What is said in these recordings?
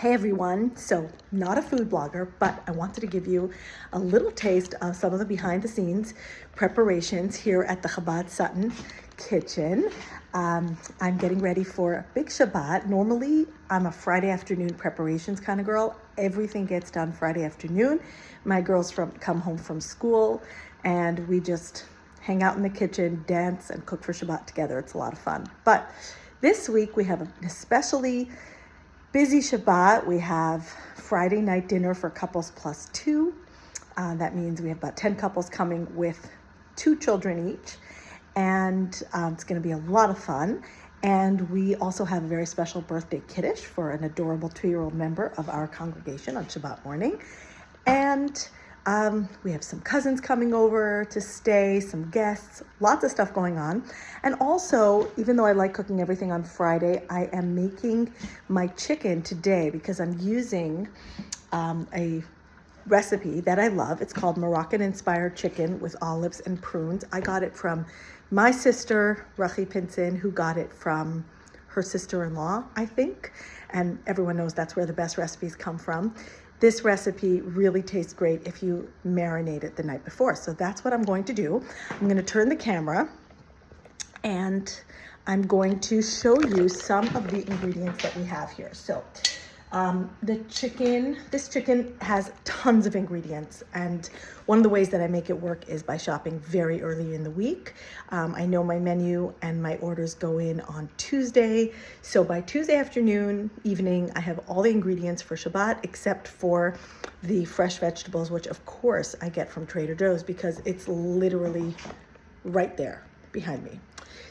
Hey everyone, so not a food blogger, but I wanted to give you a little taste of some of the behind the scenes preparations here at the Chabad Sutton kitchen. I'm getting ready for a big Shabbat. Normally, I'm a Friday afternoon preparations kind of girl. Everything gets done Friday afternoon. My girls come home from school and we just hang out in the kitchen, dance and cook for Shabbat together. It's a lot of fun. But this week we have an especially busy Shabbat. We have Friday night dinner for couples plus two. That means we have about 10 couples coming with 2 children each. And it's going to be a lot of fun. And we also have a very special birthday kiddush for an adorable 2-year-old member of our congregation on Shabbat morning. And we have some cousins coming over to stay, some guests, lots of stuff going on. And also, even though I like cooking everything on Friday, I am making my chicken today because I'm using a recipe that I love. It's called Moroccan-inspired chicken with olives and prunes. I got it from my sister, Rachi Pinson, who got it from her sister-in-law, I think. And everyone knows that's where the best recipes come from. This recipe really tastes great if you marinate it the night before. So that's what I'm going to do. I'm going to turn the camera and I'm going to show you some of the ingredients that we have here. So this chicken has tons of ingredients, and one of the ways that I make it work is by shopping very early in the week. I know my menu and my orders go in on Tuesday, so by Tuesday afternoon, evening, I have all the ingredients for Shabbat except for the fresh vegetables, which of course I get from Trader Joe's because it's literally right there behind me.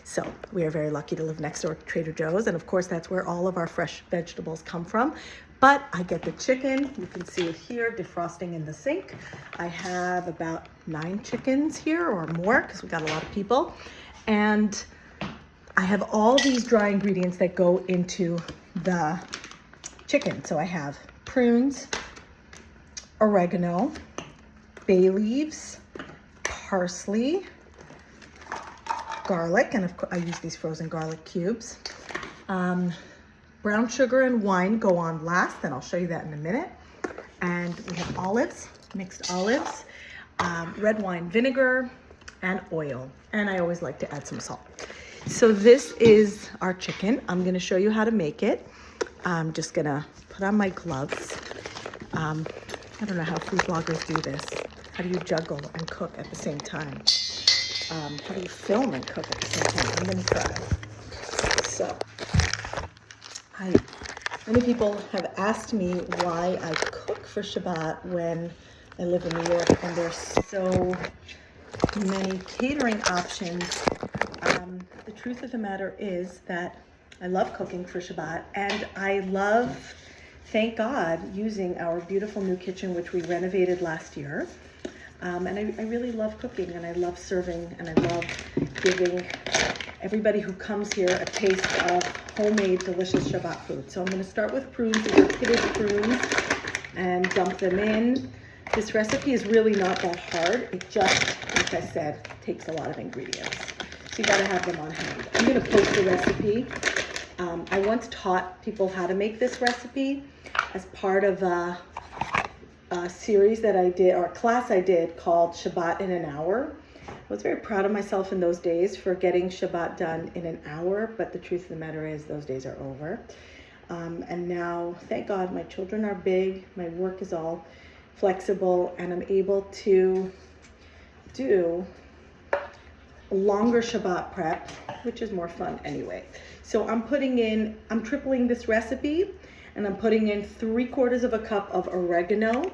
So we are very lucky to live next door to Trader Joe's, and of course that's where all of our fresh vegetables come from. But I get the chicken, you can see it here, defrosting in the sink. I have about 9 chickens here or more because we got a lot of people. And I have all these dry ingredients that go into the chicken. So I have prunes, oregano, bay leaves, parsley, garlic, and of course I use these frozen garlic cubes. Brown sugar and wine go on last, and I'll show you that in a minute. And we have olives, mixed olives, red wine vinegar, and oil. And I always like to add some salt. So this is our chicken. I'm gonna show you how to make it. I'm just gonna put on my gloves. I don't know how food bloggers do this. How do you juggle and cook at the same time? How do you film and cook at the same time? I'm gonna try. So, many people have asked me why I cook for Shabbat when I live in New York and there's so many catering options. The truth of the matter is that I love cooking for Shabbat, and I love, thank God, using our beautiful new kitchen, which we renovated last year. And I really love cooking, and I love serving, and I love giving everybody who comes here a taste of homemade, delicious Shabbat food. So I'm going to start with prunes. These are pitted prunes, and dump them in. This recipe is really not that hard. It just, like I said, takes a lot of ingredients. So you got to have them on hand. I'm going to post the recipe. I once taught people how to make this recipe as part of a series that I did, or a class I did called Shabbat in an Hour. I was very proud of myself in those days for getting Shabbat done in an hour, but the truth of the matter is those days are over. And now, thank God, my children are big, my work is all flexible, and I'm able to do longer Shabbat prep, which is more fun anyway. So I'm tripling this recipe, and I'm putting in 3/4 of a cup of oregano.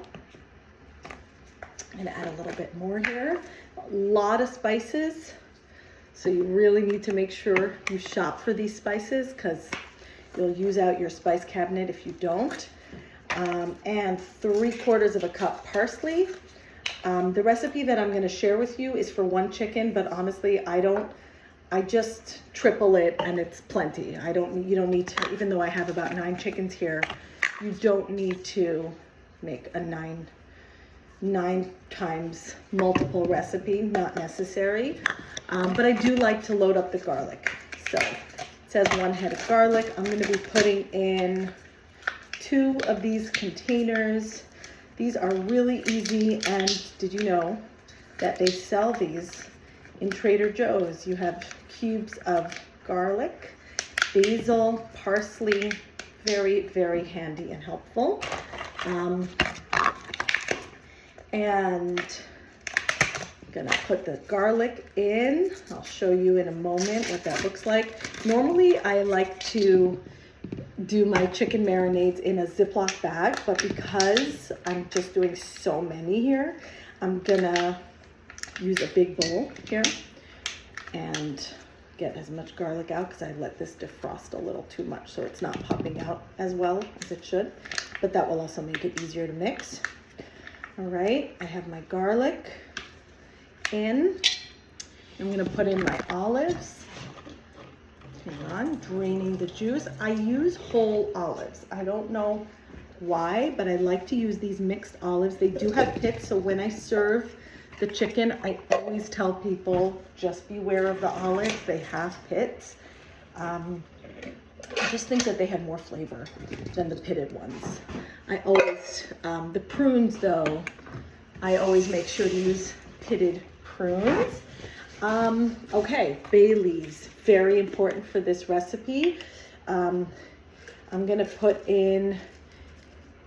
I'm gonna add a little bit more here. A lot of spices, so you really need to make sure you shop for these spices because you'll use out your spice cabinet if you don't. And 3/4 of a cup parsley. The recipe that I'm gonna share with you is for 1 chicken, but honestly, I just triple it and it's plenty. You don't need to, even though I have about 9 chickens here, you don't need to make a 9 times multiple recipe, not necessary. But I do like to load up the garlic. So it says 1 head of garlic. I'm gonna be putting in 2 of these containers. These are really easy, and did you know that they sell these in Trader Joe's? You have cubes of garlic, basil, parsley, very, very handy and helpful. And I'm gonna put the garlic in. I'll show you in a moment what that looks like. Normally I like to do my chicken marinades in a Ziploc bag, but because I'm just doing so many here, I'm gonna use a big bowl here and get as much garlic out, because I let this defrost a little too much, so it's not popping out as well as it should, but that will also make it easier to mix. All right, I have my garlic in. I'm gonna put in my olives. Hang on, draining the juice. I use whole olives. I don't know why, but I like to use these mixed olives. They do have pits, so when I serve the chicken, I always tell people, just beware of the olives. They have pits. I just think that they have more flavor than the pitted ones. I always, the prunes though, I always make sure to use pitted prunes. Okay, bay leaves, very important for this recipe. I'm gonna put in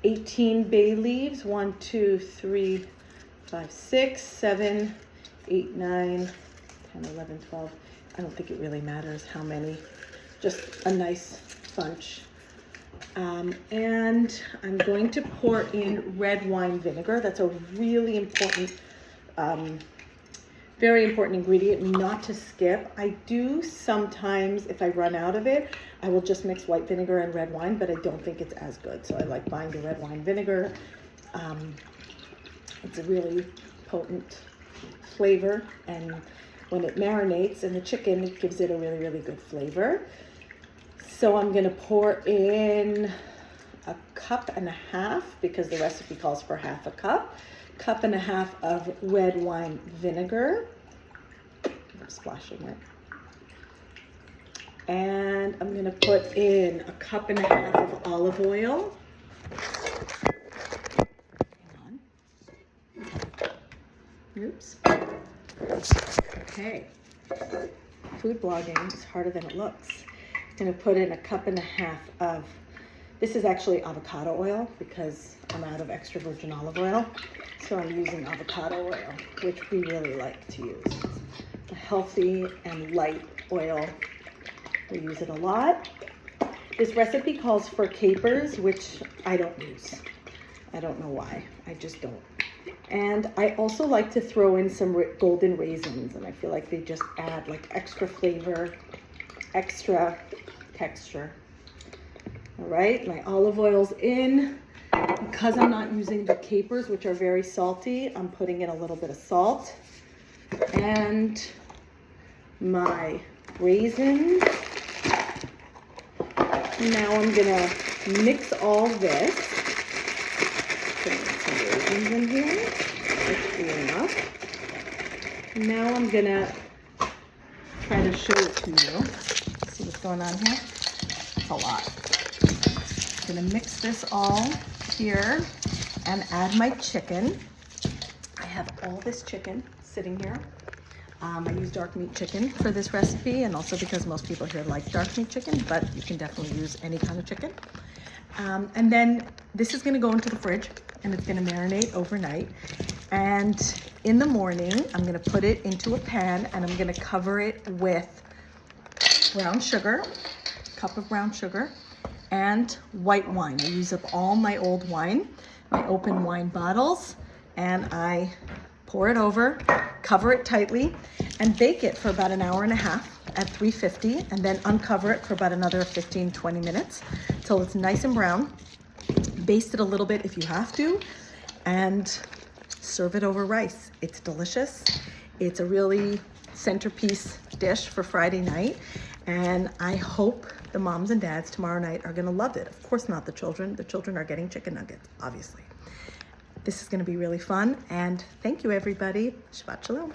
18 bay leaves, 1, 2, 3, 5, 6, 7, 8, 9, 10, 11, 12. I don't think it really matters how many, just a nice bunch. And I'm going to pour in red wine vinegar. That's a really important, very important ingredient not to skip. I do sometimes, if I run out of it, I will just mix white vinegar and red wine, but I don't think it's as good. So I like buying the red wine vinegar. It's a really potent flavor, and when it marinates in the chicken, it gives it a really, really good flavor. So I'm gonna pour in 1.5 cups, because the recipe calls for 1/2 cup. 1.5 cups of red wine vinegar. I'm splashing it. And I'm gonna put in 1.5 cups of olive oil. Hang on. Oops. Okay. Food blogging is harder than it looks. I'm gonna put in 1.5 cups of, this is actually avocado oil, because I'm out of extra virgin olive oil. So I'm using avocado oil, which we really like to use. It's a healthy and light oil. We use it a lot. This recipe calls for capers, which I don't use. I don't know why, I just don't. And I also like to throw in some golden raisins, and I feel like they just add like extra flavor, extra texture. All right, my olive oil's in. Because I'm not using the capers, which are very salty, I'm putting in a little bit of salt. And my raisins. Now I'm gonna mix all this. Put some raisins in here. That should be enough. Now I'm gonna try to show it to you. See what's going on here? It's a lot. I'm gonna mix this all here and add my chicken. I have all this chicken sitting here. I use dark meat chicken for this recipe, and also because most people here like dark meat chicken, but you can definitely use any kind of chicken. And then this is gonna go into the fridge, and it's gonna marinate overnight. And in the morning, I'm gonna put it into a pan, and I'm gonna cover it with brown sugar, a cup of brown sugar, and white wine. I use up all my old wine, my open wine bottles, and I pour it over, cover it tightly, and bake it for about 1.5 hours at 350, and then uncover it for about another 15-20 minutes till it's nice and brown. Baste it a little bit if you have to, and serve it over rice. It's delicious. It's a really centerpiece dish for Friday night, and I hope the moms and dads tomorrow night are gonna love it. Of course not the children. The children are getting chicken nuggets, obviously. This is gonna be really fun, and thank you everybody. Shabbat Shalom.